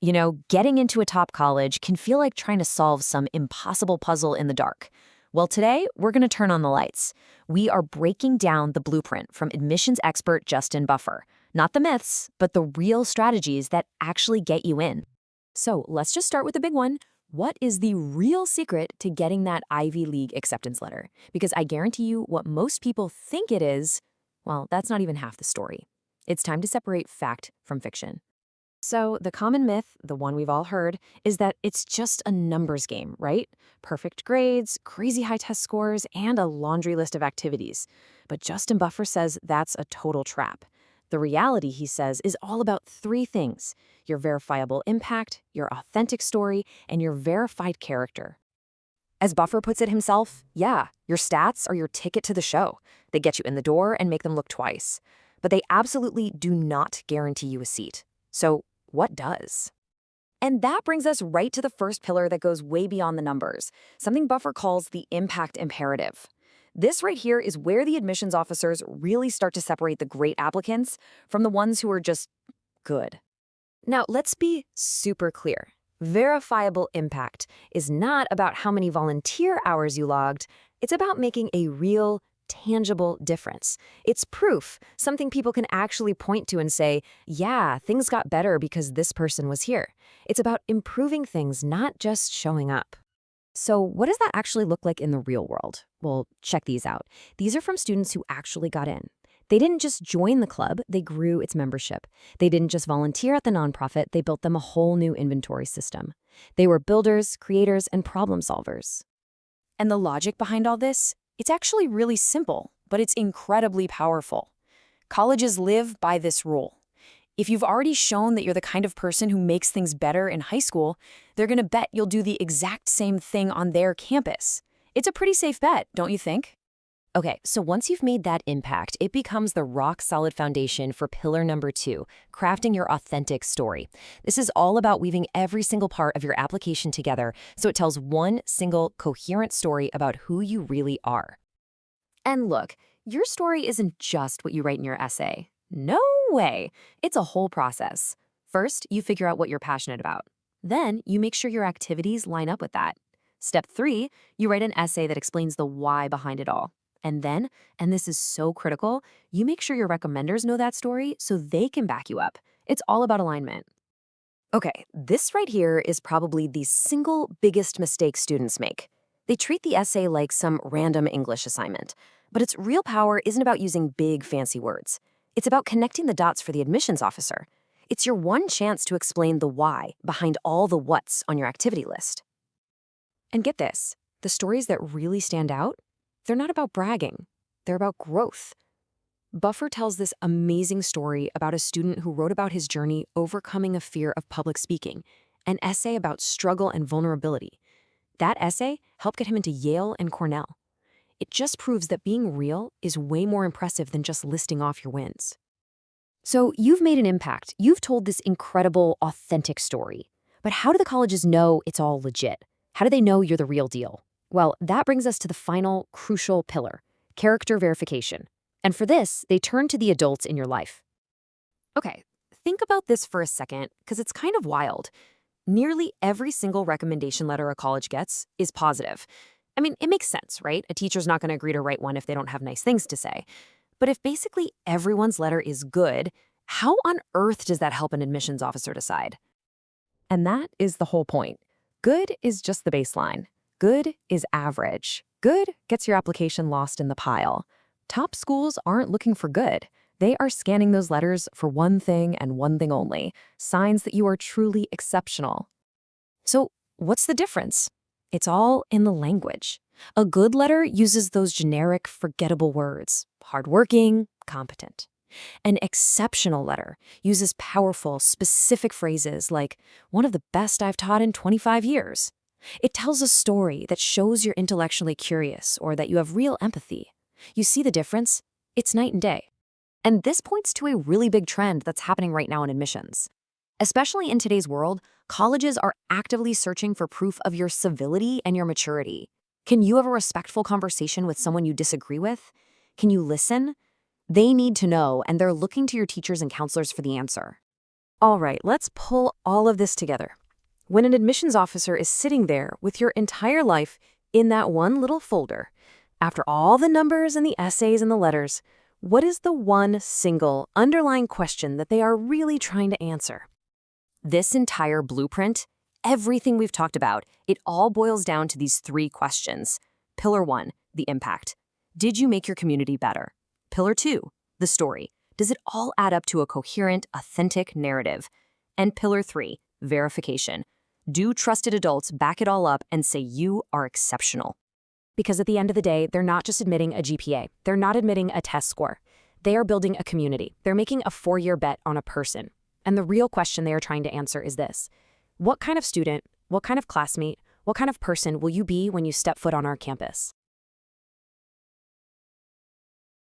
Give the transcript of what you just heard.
You know, getting into a top college can feel like trying to solve some impossible puzzle in the dark. Well, today, we're going to turn on the lights. We are breaking down the blueprint from admissions expert Justin Buffer. Not the myths, but the real strategies that actually get you in. So let's just start with the big one. What is the real secret to getting that Ivy League acceptance letter? Because I guarantee you what most people think it is, well, that's not even half the story. It's time to separate fact from fiction. So the common myth, the one we've all heard, is that it's just a numbers game, right? Perfect grades, crazy high test scores, and a laundry list of activities. But Justin Buffer says that's a total trap. The reality, he says, is all about three things: your verifiable impact, your authentic story, and your verified character. As Buffer puts it himself, yeah, your stats are your ticket to the show. They get you in the door and make them look twice. But they absolutely do not guarantee you a seat. So what does? And that brings us right to the first pillar that goes way beyond the numbers, something Buffer calls the impact imperative. This right here is where the admissions officers really start to separate the great applicants from the ones who are just good. Now, let's be super clear. Verifiable impact is not about how many volunteer hours you logged. It's about making a real, tangible difference. It's proof, something people can actually point to and say, yeah, things got better because this person was here. It's about improving things, not just showing up. So what does that actually look like in the real world? Well, check these out. These are from students who actually got in. They didn't just join the club, they grew its membership. They didn't just volunteer at the nonprofit, they built them a whole new inventory system. They were builders, creators, and problem solvers. And the logic behind all this? It's actually really simple, but it's incredibly powerful. Colleges live by this rule. If you've already shown that you're the kind of person who makes things better in high school, they're going to bet you'll do the exact same thing on their campus. It's a pretty safe bet, don't you think? Okay, so once you've made that impact, it becomes the rock-solid foundation for pillar number 2, crafting your authentic story. This is all about weaving every single part of your application together so it tells one single, coherent story about who you really are. And look, your story isn't just what you write in your essay. No way! It's a whole process. First, you figure out what you're passionate about. Then, you make sure your activities line up with that. Step 3, you write an essay that explains the why behind it all. And then, and this is so critical, you make sure your recommenders know that story so they can back you up. It's all about alignment. Okay, this right here is probably the single biggest mistake students make. They treat the essay like some random English assignment. But its real power isn't about using big, fancy words. It's about connecting the dots for the admissions officer. It's your one chance to explain the why behind all the what's on your activity list. And get this, the stories that really stand out, they're not about bragging. They're about growth. Buffer tells this amazing story about a student who wrote about his journey overcoming a fear of public speaking, an essay about struggle and vulnerability. That essay helped get him into Yale and Cornell. It just proves that being real is way more impressive than just listing off your wins. So you've made an impact. You've told this incredible, authentic story. But how do the colleges know it's all legit? How do they know you're the real deal? Well, that brings us to the final, crucial pillar, character verification. And for this, they turn to the adults in your life. Okay, think about this for a second, because it's kind of wild. Nearly every single recommendation letter a college gets is positive. I mean, it makes sense, right? A teacher's not going to agree to write one if they don't have nice things to say. But if basically everyone's letter is good, how on earth does that help an admissions officer decide? And that is the whole point. Good is just the baseline. Good is average. Good gets your application lost in the pile. Top schools aren't looking for good. They are scanning those letters for one thing and one thing only, signs that you are truly exceptional. So what's the difference? It's all in the language. A good letter uses those generic, forgettable words: hardworking, competent. An exceptional letter uses powerful, specific phrases like, one of the best I've taught in 25 years. It tells a story that shows you're intellectually curious or that you have real empathy. You see the difference? It's night and day. And this points to a really big trend that's happening right now in admissions. Especially in today's world, colleges are actively searching for proof of your civility and your maturity. Can you have a respectful conversation with someone you disagree with? Can you listen? They need to know, and they're looking to your teachers and counselors for the answer. All right, let's pull all of this together. When an admissions officer is sitting there with your entire life in that one little folder, after all the numbers and the essays and the letters, what is the one single underlying question that they are really trying to answer? This entire blueprint, everything we've talked about, it all boils down to these three questions. Pillar 1, the impact. Did you make your community better? Pillar 2, the story. Does it all add up to a coherent, authentic narrative? And Pillar 3, verification. Do trusted adults back it all up and say you are exceptional? Because at the end of the day, they're not just admitting a GPA. They're not admitting a test score. They are building a community. They're making a 4-year bet on a person. And the real question they are trying to answer is this: what kind of student, what kind of classmate, what kind of person will you be when you step foot on our campus?